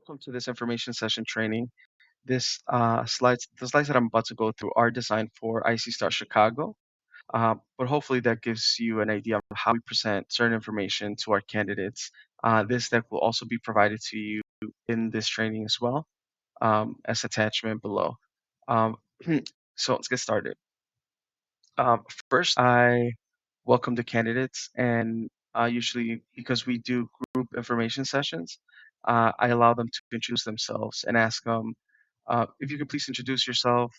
Welcome to this information session training. The slides that I'm about to go through are designed for i.c.stars Chicago, but hopefully that gives you an idea of how we present certain information to our candidates. This deck will also be provided to you in this training as well, as attachment below. Um, so let's get started. First, I welcome the candidates, and usually because we do group information sessions, I allow them to introduce themselves and ask them if you could please introduce yourself,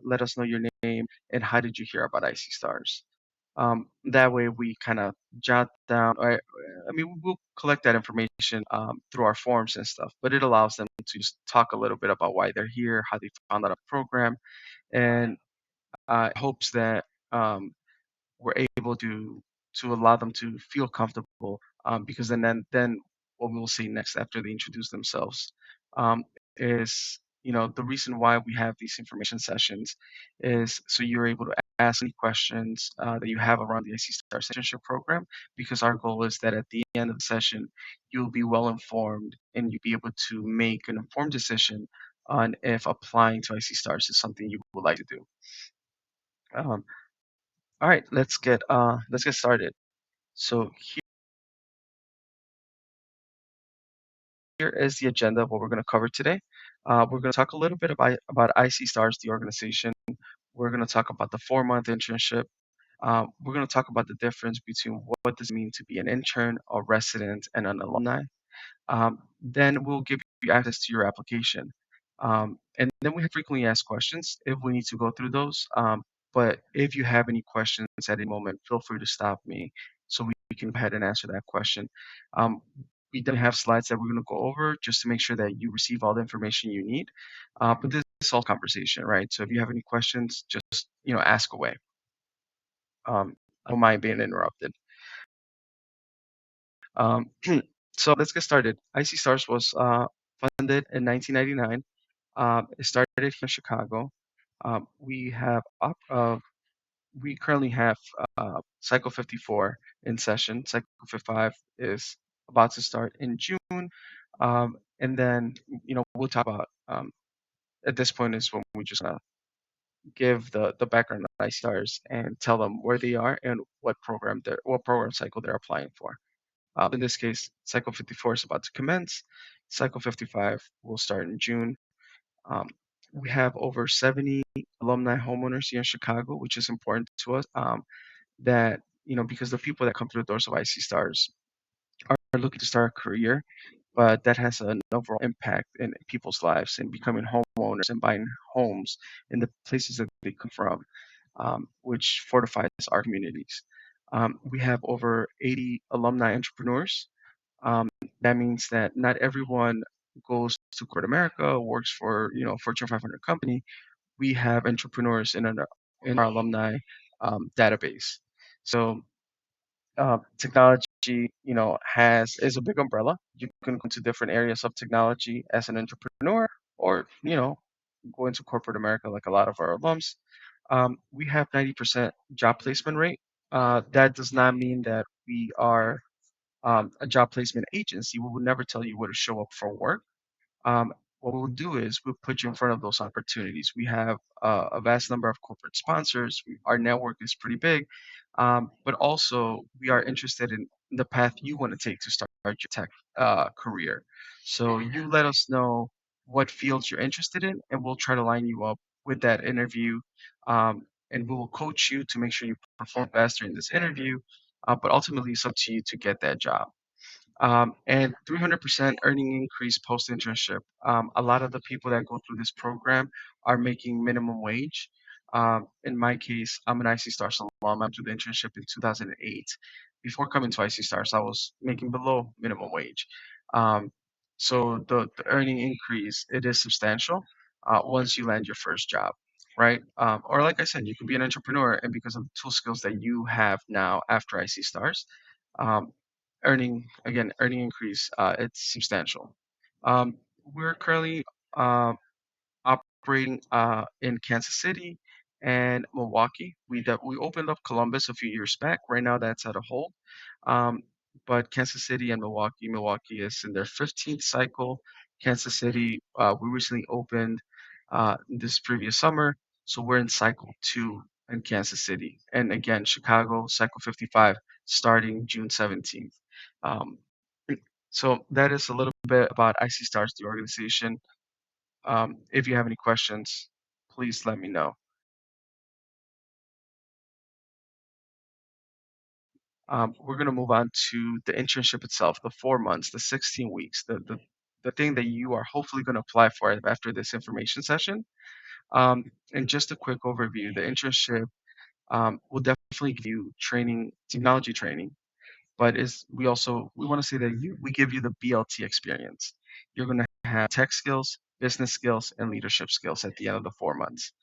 let us know your name, and how did you hear about IC Stars. That way, we kind of jot down. I mean, we'll collect that information through our forms and stuff, but it allows them to just talk a little bit about why they're here, how they found out a program, and hopes that we're able to allow them to feel comfortable because then what we'll see next after they introduce themselves um, is the reason why we have these information sessions is so you're able to ask any questions that you have around the IC Star Citizenship Program, because our goal is that at the end of the session you'll be well informed and you'll be able to make an informed decision on if applying to IC Stars is something you would like to do. Um, all right, let's get started. So here is the agenda of what we're going to cover today. We're going to talk a little bit about IC Stars, the organization. We're going to talk about the 4-month internship. We're going to talk about the difference between what does it mean to be an intern, a resident, and an alumni. Then we'll give you access to your application. And then we have frequently asked questions if we need to go through those. But if you have any questions at any moment, feel free to stop me so we can go ahead and answer that question. Um, we then have slides that we're going to go over just to make sure that you receive all the information you need. But this is all conversation, right? So if you have any questions, just ask away. I don't mind being interrupted. Um, so let's get started. IC Stars was funded in 1999. It started here in Chicago. Um, we have we currently have Cycle 54 in session. Cycle 55 is about to start in June, and then we'll talk about at this point is when we just give the background of iStars and tell them where they are and what program cycle they're applying for. In this case, Cycle 54 is about to commence. Cycle 55 will start in June. Um, we have over 70 alumni homeowners here in Chicago, which is important to us. That because the people that come through the doors of IC Stars are looking to start a career, but that has an overall impact in people's lives and becoming homeowners and buying homes in the places that they come from, which fortifies our communities. We have over 80 alumni entrepreneurs. Um, that means that not everyone goes to corporate America, works for Fortune 500 company. We have entrepreneurs in our alumni database. So technology, has is a big umbrella. You can go into different areas of technology as an entrepreneur, or go into corporate America like a lot of our alums. We have 90% job placement rate. That does not mean that we are a job placement agency. We would never tell you where to show up for work. um, what we'll do is we'll put you in front of those opportunities. We have a vast number of corporate sponsors. Our network is pretty big, but also we are interested in the path you want to take to start your tech career. So you let us know what fields you're interested in, and we'll try to line you up with that interview. And we will coach you to make sure you perform best during this interview. But ultimately, it's up to you to get that job. And 300% earning increase post internship. A lot of the people that go through this program are making minimum wage. In my case, I'm an IC Stars alum. I did the internship in 2008. Before coming to IC Stars, I was making below minimum wage. Um, so the earning increase, it is substantial once you land your first job, right? Or like I said, you could be an entrepreneur, and because of the tool skills that you have now after IC Stars, um, earning increase, it's substantial. We're currently uh, operating in Kansas City and Milwaukee. We opened up Columbus a few years back. Right now, that's at a hold. Um, but Kansas City and Milwaukee is in their 15th cycle. Kansas City, we recently opened this previous summer, so we're in cycle two in Kansas City. And again, Chicago, cycle 55, starting June 17th. Um, so that is a little bit about IC Stars, the organization. If you have any questions, please let me know. We're going to move on to the internship itself, the 4 months, the 16 weeks, the thing that you are hopefully going to apply for after this information session. And just a quick overview, the internship will definitely give you training, technology training, but is we want to say that we give you the BLT experience. You're going to have tech skills, business skills, and leadership skills at the end of the 4 months.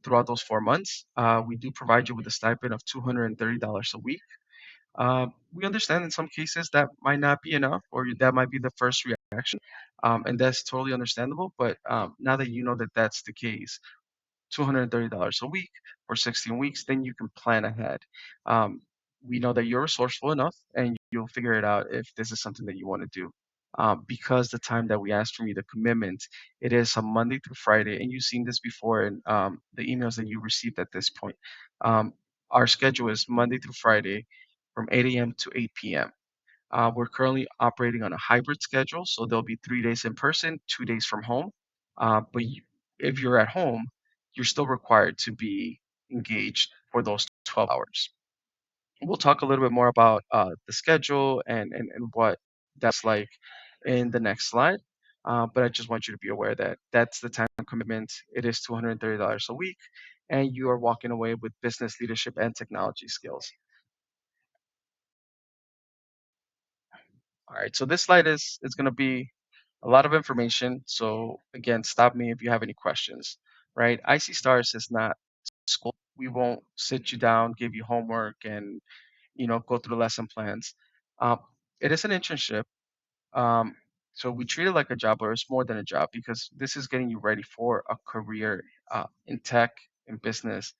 Throughout those 4 months, we do provide you with a stipend of $230 a week. We understand in some cases that might not be enough, or that might be the first reaction, and that's totally understandable. But now that you know that that's the case, $230 a week for 16 weeks, then you can plan ahead. Um, we know that you're resourceful enough and you'll figure it out if this is something that you want to do. Because the time that we asked from you, the commitment, it is a Monday through Friday, and you've seen this before in the emails that you received at this point. Um, our schedule is Monday through Friday from 8 a.m. to 8 p.m. We're currently operating on a hybrid schedule, so there'll be 3 days in person, 2 days from home. If you're at home, you're still required to be engaged for those 12 hours. We'll talk a little bit more about the schedule and what that's like in the next slide. But I just want you to be aware that that's the time commitment. It is $230 a week, and you are walking away with business leadership and technology skills. All right, so this slide is going to be a lot of information. So again, stop me if you have any questions, right? IC Stars is not school. We won't sit you down, give you homework, and go through lesson plans. Um, it is an internship, um, so we treat it like a job, but it's more than a job because this is getting you ready for a career in tech and business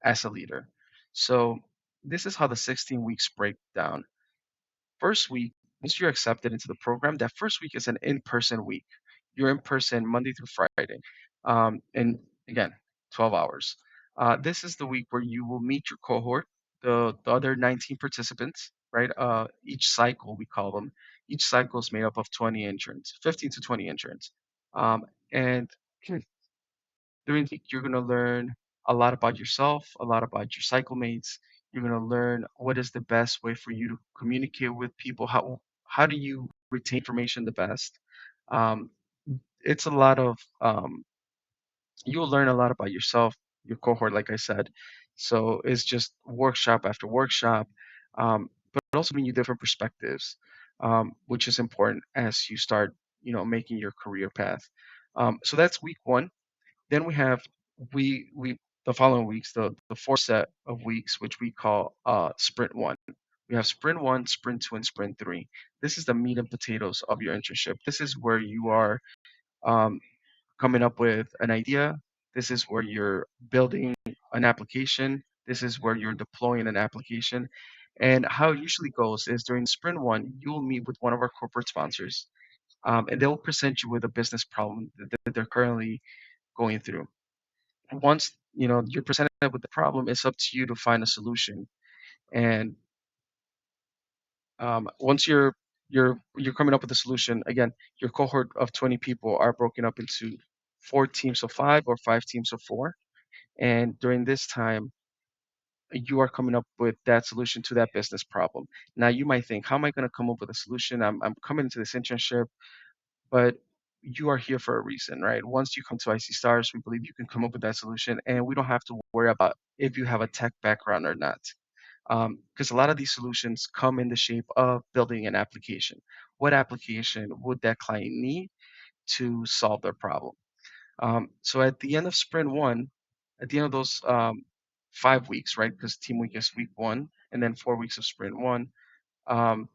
as a leader. So this is how the 16 weeks break down. First week, once you're accepted into the program, that first week is an in-person week. You're in person Monday through Friday, and again, 12 hours. This is the week where you will meet your cohort, the other 19 participants, right? Each cycle, we call them. Each cycle is made up of 20 interns, 15 to 20 interns. And during the week, you're going to learn a lot about yourself, a lot about your cycle mates. You're going to learn what is the best way for you to communicate with people. How do you retain information the best? Um, it's a lot of you'll learn a lot about yourself, your cohort, like I said. So it's just workshop after workshop, but also giving you different perspectives, which is important as you start, making your career path. So that's week one. Then we have we the following weeks, the fourth set of weeks, which we call sprint one. We have sprint one, sprint two, and sprint three. This is the meat and potatoes of your internship. This is where you are um, coming up with an idea. This is where you're building an application. This is where you're deploying an application. And how it usually goes is during sprint one, you'll meet with one of our corporate sponsors, and they'll present you with a business problem that they're currently going through. Once you're presented with the problem, it's up to you to find a solution. And once you're coming up with a solution, again, your cohort of 20 people are broken up into 4 teams of 5 or 5 teams of 4. And during this time, you are coming up with that solution to that business problem. Now, you might think, how am I going to come up with a solution? I'm coming into this internship, but you are here for a reason, right? Once you come to IC Stars, we believe you can come up with that solution, and we don't have to worry about if you have a tech background or not. Because a lot of these solutions come in the shape of building an application. What application would that client need to solve their problem? So at the end of sprint one, at the end of those 5 weeks, right? Because team week is week one, and then 4 weeks of sprint one, um,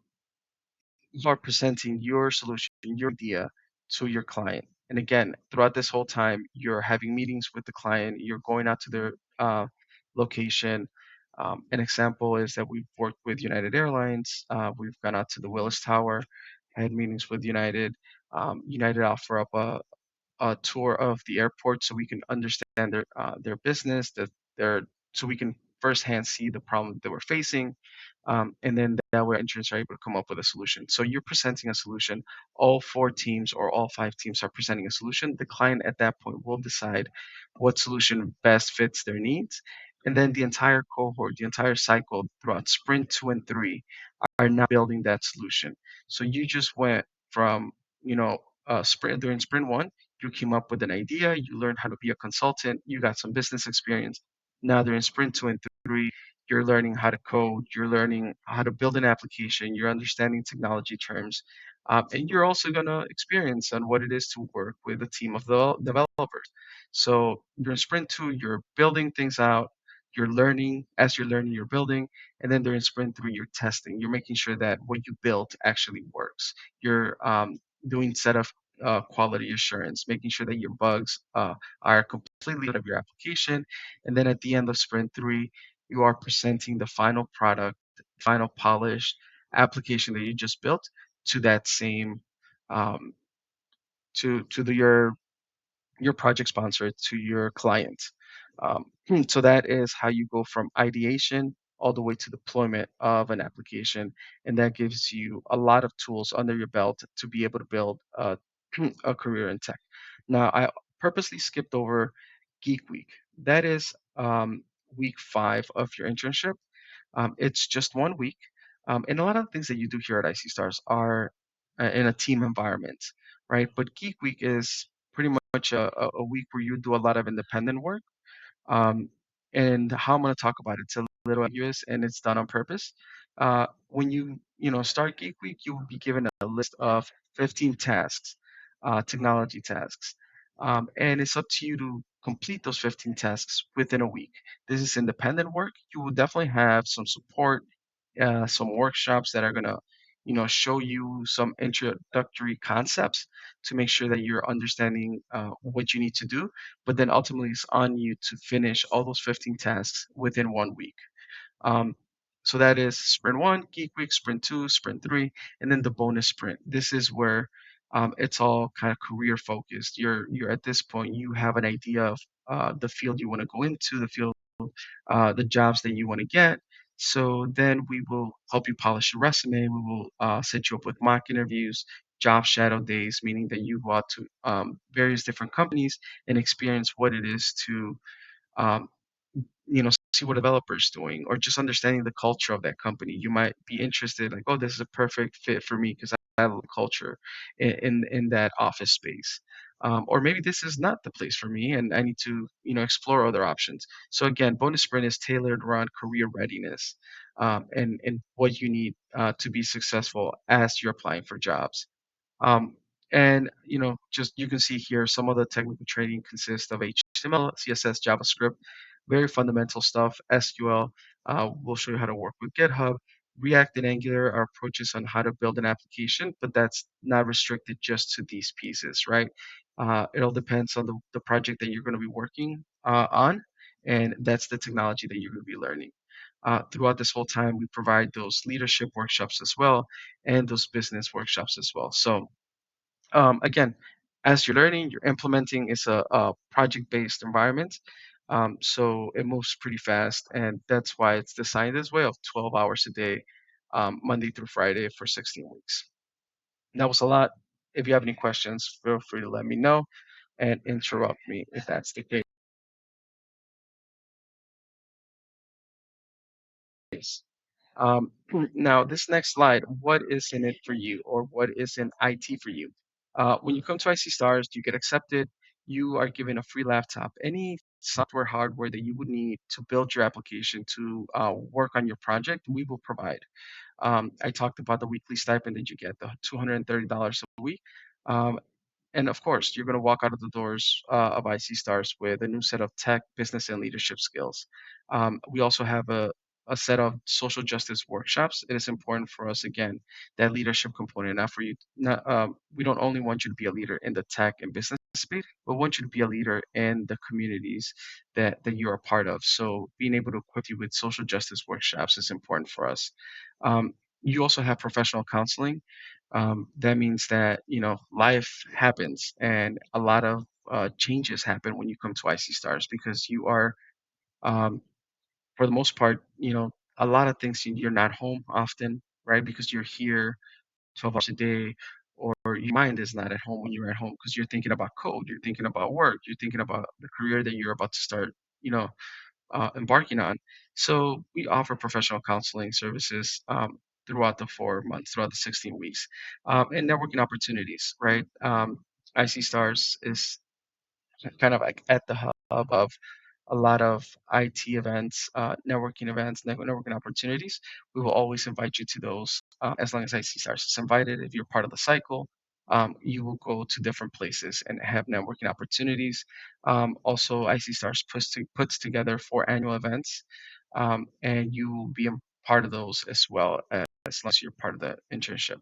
you are presenting your solution, your idea to your client. And again, throughout this whole time, you're having meetings with the client, you're going out to their location, An example is that we've worked with United Airlines. We've gone out to the Willis Tower, had meetings with United. United offer up a tour of the airport so we can understand their business, their so we can firsthand see the problem that we're facing, and then that way engineers are able to come up with a solution. So you're presenting a solution. All four teams or all five teams are presenting a solution. The client at that point will decide what solution best fits their needs, and then the entire cohort, the entire cycle throughout sprint 2 and 3 are now building that solution. So you just went from, sprint during sprint 1, you came up with an idea, you learned how to be a consultant, you got some business experience. Now during sprint 2 and 3, you're learning how to code, you're learning how to build an application, you're understanding technology terms, and you're also going to experience on what it is to work with a team of developers. So during sprint 2, you're building things out, you're learning. As you're learning, you're building, and then during sprint 3, you're testing. You're making sure that what you built actually works. You're doing set of quality assurance, making sure that your bugs are completely out of your application. And then at the end of sprint 3, you are presenting the final product, final polished application that you just built to that same um, to your project sponsor, to your client. So that is how you go from ideation all the way to deployment of an application, and that gives you a lot of tools under your belt to be able to build a career in tech. Now, I purposely skipped over Geek Week. That is week 5 of your internship. It's just 1 week, and a lot of the things that you do here at i.c.stars are in a team environment, right? But Geek Week is pretty much a week where you do a lot of independent work. Um, and how I'm going to talk about it's a little ambiguous and it's done on purpose. When you start Geek Week, you will be given a list of 15 tasks, technology tasks, and it's up to you to complete those 15 tasks within a week. This is independent work. You will definitely have some support, some workshops that are gonna, show you some introductory concepts to make sure that you're understanding what you need to do. But then ultimately, it's on you to finish all those 15 tasks within 1 week. Um, so that is sprint 1, Geek Week, sprint 2, sprint 3, and then the bonus sprint. This is where it's all kind of career focused. You're at this point, you have an idea of the field you want to go into, the jobs that you want to get. So then we will help you polish your resume. We will set you up with mock interviews, job shadow days, meaning that you go out to various different companies and experience what it is to um, see what a developer's doing or just understanding the culture of that company. You might be interested, like, oh, this is a perfect fit for me because I love the culture in that office space. Or maybe this is not the place for me and I need to, explore other options. So again, bonus sprint is tailored around career readiness, and what you need to be successful as you're applying for jobs. Um, and just you can see here some of the technical training consists of HTML, CSS, JavaScript, very fundamental stuff. SQL. We'll show you how to work with GitHub. React and Angular are approaches on how to build an application, but that's not restricted just to these pieces, right? It all depends on the project that you're going to be working on, and that's the technology that you're going to be learning. Throughout this whole time, we provide those leadership workshops as well and those business workshops as well. So again, as you're learning, you're implementing. It's a project-based environment, so it moves pretty fast, and that's why it's designed this way of 12 hours a day, Monday through Friday for 16 weeks. That was a lot. If you have any questions, feel free to let me know and interrupt me if that's the case. Um, Now, this next slide, what is in it for you, or what is in IT for you? When you come to IC Stars, you get accepted. You are given a free laptop. Any software, hardware that you would need to build your application to work on your project, we will provide. I talked about the weekly stipend that you get, the $230 a week. Um, and of course, you're going to walk out of the doors of IC Stars with a new set of tech, business, and leadership skills. We also have a set of social justice workshops. It is important for us, again, that leadership component. Not for you, not, we don't only want you to be a leader in the tech and business participate, but want you to be a leader in the communities that you're a part of. So being able to equip you with social justice workshops is important for us. Um, you also have professional counseling. That means that life happens, and a lot of changes happen when you come to IC Stars because you are, um, for the most part, a lot of things you're not home often, right? Because you're here 12 hours a day, or your mind is not at home when you're at home because you're thinking about code, you're thinking about work, you're thinking about the career that you're about to start, you know, embarking on. So we offer professional counseling services throughout the 4 months, throughout the 16 weeks, and networking opportunities, right? IC Stars is kind of like at the hub of a lot of IT events, networking events, networking opportunities. We will always invite you to those as long as IC Stars is invited. If you're part of the cycle, you will go to different places and have networking opportunities. Also, IC Stars puts together 4 annual events, and you will be a part of those as well as long as you're part of the internship.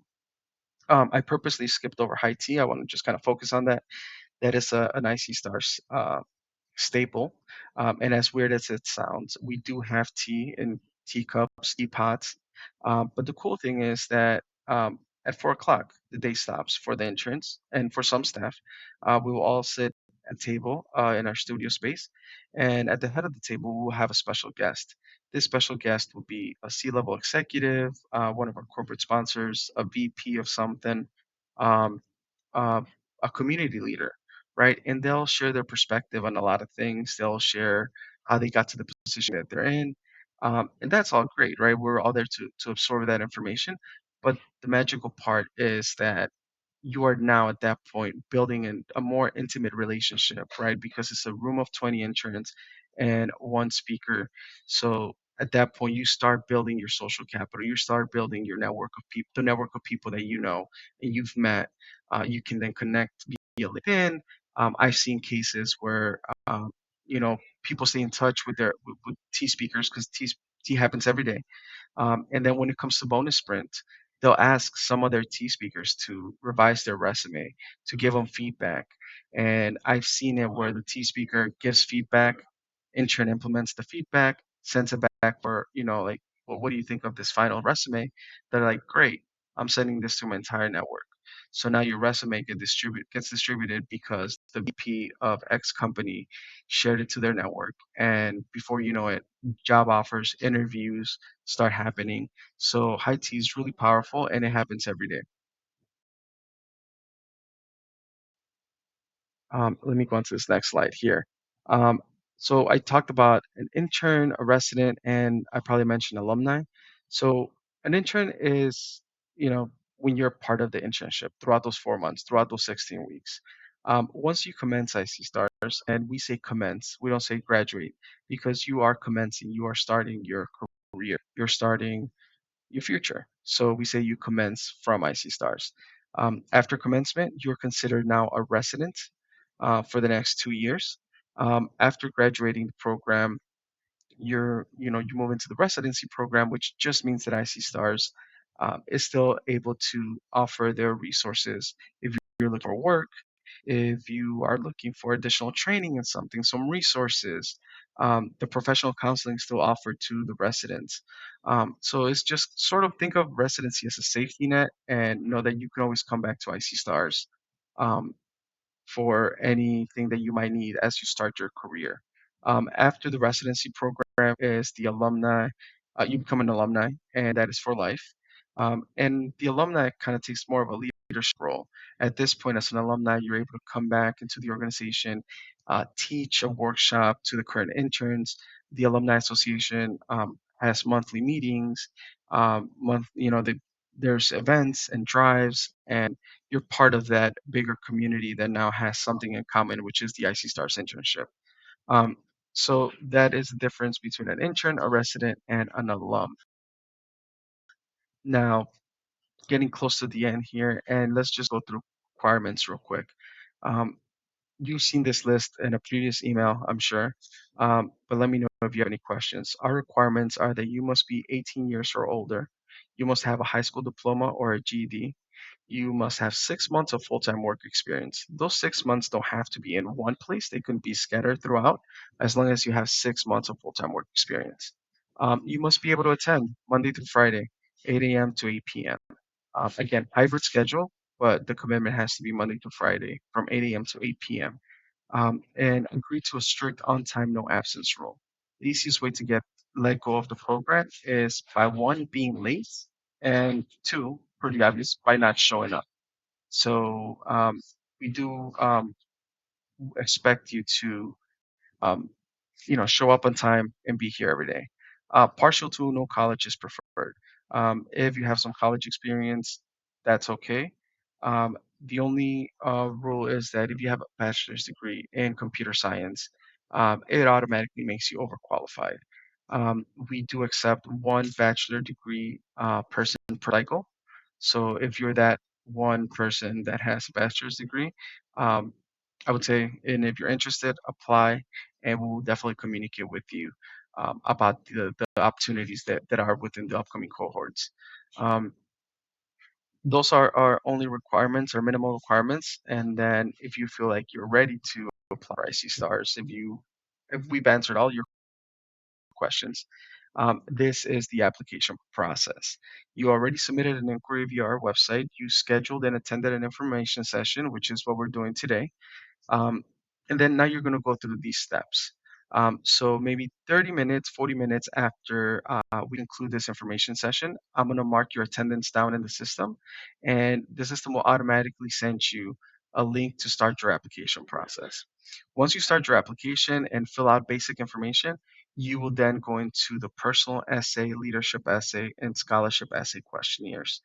I purposely skipped over high tea. I want to just kind of focus on that. That is an IC Stars staple. And as weird as it sounds, we do have tea in teacups, teapots. But the cool thing is that at 4 o'clock, the day stops for the interns and for some staff. We will all sit at a table in our studio space. And at the head of the table, we will have a special guest. This special guest will be a C-level executive, one of our corporate sponsors, a VP of something, um, uh, a community leader, right? And they'll share their perspective on a lot of things. They'll share how they got to the position that they're in. And that's all great, right? We're all there to absorb that information. But the magical part is that you are now at that point building a more intimate relationship, right? Because it's a room of 20 interns and one speaker. So at that point, you start building your social capital. You start building your network of people, the network of people that you know and you've met. You can then connect via LinkedIn. I've seen cases where people stay in touch with with T speakers because T happens every day. And then when it comes to bonus sprint, they'll ask some of their T speakers to revise their resume, to give them feedback. And I've seen it where the T speaker gives feedback, intern implements the feedback, sends it back for, like, well, what do you think of this final resume? They're like, great, I'm sending this to my entire network. So now your resume gets distributed because the VP of X company shared it to their network. And before you know it, job offers, interviews start happening. So high tea is really powerful and it happens every day. Let me go on to this next slide here. Um, so I talked about an intern, a resident, and I probably mentioned alumni. So an intern is, when you're part of the internship throughout those 4 months, throughout those 16 weeks. Once you commence IC Stars, and we say commence, we don't say graduate, because you are commencing, you are starting your career, you're starting your future. So we say you commence from IC Stars. After commencement, you're considered now a resident for the next 2 years. After graduating the program, you move into the residency program, which just means that IC Stars is still able to offer their resources if you're looking for work, if you are looking for additional training in something, some resources. The professional counseling is still offered to the residents. So it's just sort of think of residency as a safety net and know that you can always come back to IC Stars. Um, for anything that you might need as you start your career. After the residency program is the alumni. You become an alumni, and that is for life. And the alumni kind of takes more of a leadership role. At this point, as an alumni, you're able to come back into the organization, teach a workshop to the current interns. The Alumni Association has monthly meetings. There's events and drives, and you're part of that bigger community that now has something in common, which is the IC Stars internship. Um, so that is the difference between an intern, a resident, and an alum. Now, getting close to the end here, and let's just go through requirements real quick. Um, you've seen this list in a previous email, I'm sure, but let me know if you have any questions. Our requirements are that you must be 18 years or older. You must have a high school diploma or a GED. you must have 6 months of full-time work experience. Those 6 months don't have to be in one place. They can be scattered throughout as long as you have 6 months of full-time work experience. You must be able to attend Monday through Friday, 8 a.m. to 8 p.m. Again, hybrid schedule, but the commitment has to be Monday to Friday from 8 a.m. to 8 p.m. And agree to a strict on-time, no absence rule. The easiest way to get let go of the program is by one, being late, and two, pretty obvious, by not showing up. So we do expect you to um, show up on time and be here every day. Partial to no college is preferred. If you have some college experience, that's okay. The only rule is that if you have a bachelor's degree in computer science, it automatically makes you overqualified. We do accept one bachelor degree person per cycle. So if you're that one person that has a bachelor's degree, um, I would say, and if you're interested, apply and we'll definitely communicate with you about the opportunities that are within the upcoming cohorts. Um, those are our only requirements or minimal requirements. And then if you feel like you're ready to apply for IC Stars, if we've answered all your questions, this is the application process. You already submitted an inquiry via our website. You scheduled and attended an information session, which is what we're doing today. Um, and then now you're going to go through these steps. So maybe 30 minutes, 40 minutes after we conclude this information session, I'm going to mark your attendance down in the system, and the system will automatically send you a link to start your application process. Once you start your application and fill out basic information, you will then go into the personal essay, leadership essay, and scholarship essay questionnaires.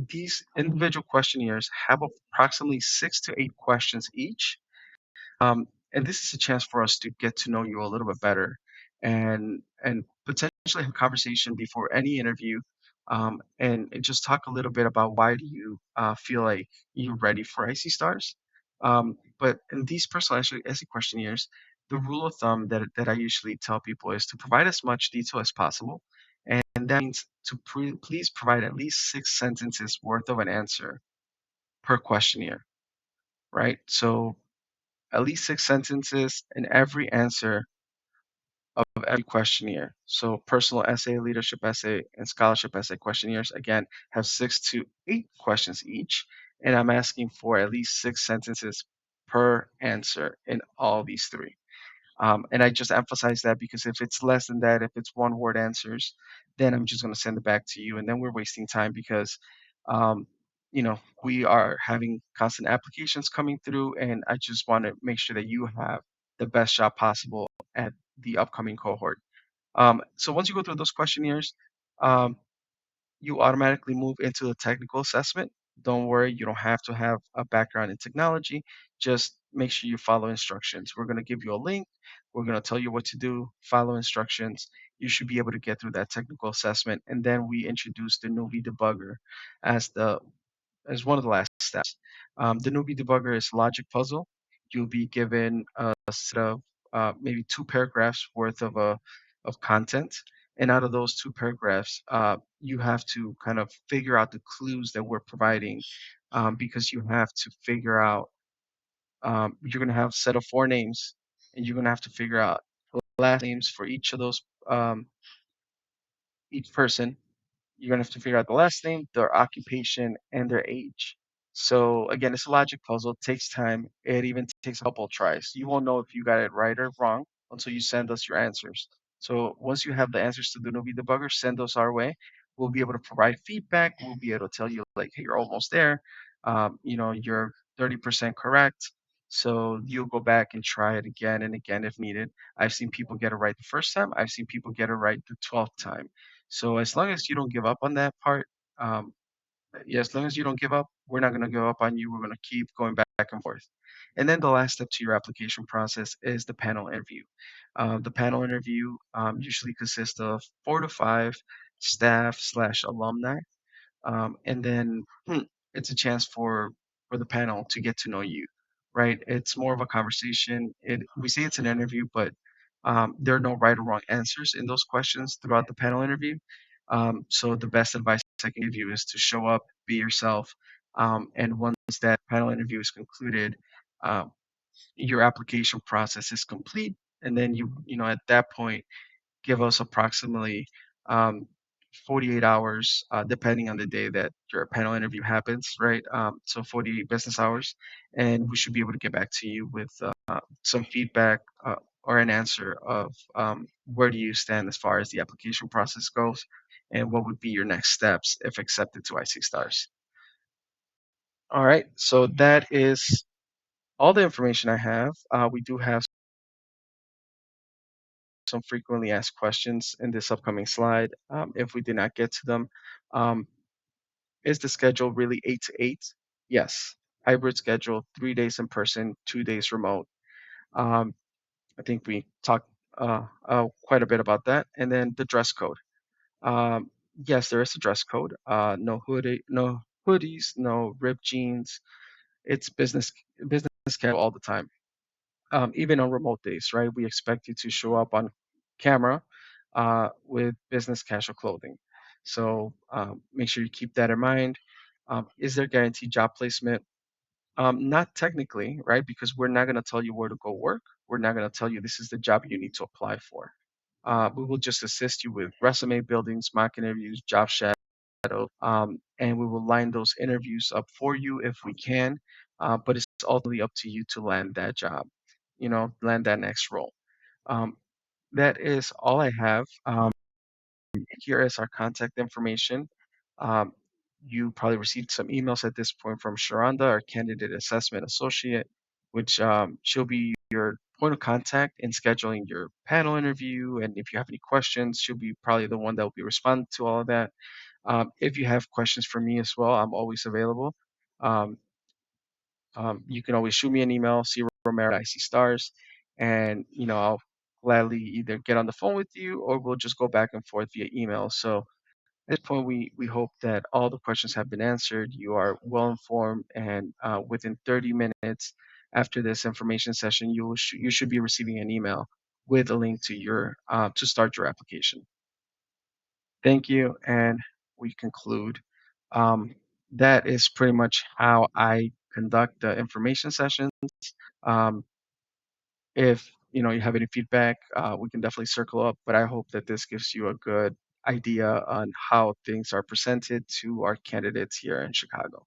These individual questionnaires have approximately 6 to 8 questions each, and this is a chance for us to get to know you a little bit better and potentially have a conversation before any interview, and just talk a little bit about why do you feel like you're ready for IC Stars. But in these personal essay questionnaires, the rule of thumb that I usually tell people is to provide as much detail as possible. And that means to please provide at least 6 sentences worth of an answer per questionnaire, right? So at least 6 sentences in every answer of every questionnaire. So personal essay, leadership essay, and scholarship essay questionnaires again have 6 to 8 questions each, and I'm asking for at least 6 sentences per answer in all these three. And I just emphasize that because if it's less than that, if it's one word answers, then I'm just going to send it back to you. And then we're wasting time because, um, we are having constant applications coming through. And I just want to make sure that you have the best shot possible at the upcoming cohort. So once you go through those questionnaires, um, you automatically move into the technical assessment. Don't worry, you don't have to have a background in technology. Just make sure you follow instructions. We're going to give you a link. We're going to tell you what to do, follow instructions. You should be able to get through that technical assessment. And then we introduce the Nuvi debugger as one of the last steps. The newbie debugger is logic puzzle. You'll be given a set of maybe 2 paragraphs worth of content, and out of those 2 paragraphs, you have to kind of figure out the clues that we're providing, because you have to figure out. You're going to have a set of 4 names, and you're going to have to figure out last names for each of those, each person. You're gonna have to figure out the last name, their occupation, and their age. So again, it's a logic puzzle. It takes time. It even takes a couple of tries. You won't know if you got it right or wrong until you send us your answers. So once you have the answers to the Nubi debugger, send those our way. We'll be able to provide feedback. We'll be able to tell you like, hey, you're almost there. You're 30% correct. So you'll go back and try it again and again if needed. I've seen people get it right the first time. I've seen people get it right the 12th time. So as long as you don't give up on that part, um, yeah, as long as you don't give up, we're not going to give up on you. We're going to keep going back and forth. And then the last step to your application process is the panel interview. The panel interview usually consists of 4 to 5 staff slash alumni, and then it's a chance for the panel to get to know you, right? It's more of a conversation. We say it's an interview, but there are no right or wrong answers in those questions throughout the panel interview. So the best advice I can give you is to show up, be yourself, And once that panel interview is concluded, uh, your application process is complete. And then at that point, give us approximately um, 48 hours, depending on the day that your panel interview happens, right? So 48 business hours, and we should be able to get back to you with some feedback or an answer of where do you stand as far as the application process goes, and what would be your next steps if accepted to i.c.stars. All right, so that is all the information I have. We do have some frequently asked questions in this upcoming slide. If we did not get to them, um, is the schedule really 8 to 8? Yes. Hybrid schedule, 3 days in person, 2 days remote. Um, I think we talked quite a bit about that. And then the dress code. Um, yes, there is a dress code. No hoodies, no ripped jeans. It's business casual all the time. Even on remote days, right? We expect you to show up on camera with business casual clothing. So make sure you keep that in mind. Is there guaranteed job placement? Not technically, right? Because we're not going to tell you where to go work. We're not going to tell you this is the job you need to apply for. We will just assist you with resume buildings, mock interviews, job shadow, and we will line those interviews up for you if we can. But it's ultimately up to you to land that job, land that next role. Um, that is all I have. Here is our contact information. Um, you probably received some emails at this point from Sharonda, our candidate assessment associate, which she'll be your point of contact in scheduling your panel interview. And if you have any questions, she'll be probably the one that will be responding to all of that. If you have questions for me as well, I'm always available. Um, you can always shoot me an email, cromero at i.c.stars, and I'll gladly either get on the phone with you or we'll just go back and forth via email. So at this point, we hope that all the questions have been answered. You are well informed, and within 30 minutes after this information session, you should be receiving an email with a link to your to start your application. Thank you, and we conclude. Um, that is pretty much how I conduct the information sessions. Um, if you have any feedback, we can definitely circle up. But I hope that this gives you a good idea on how things are presented to our candidates here in Chicago.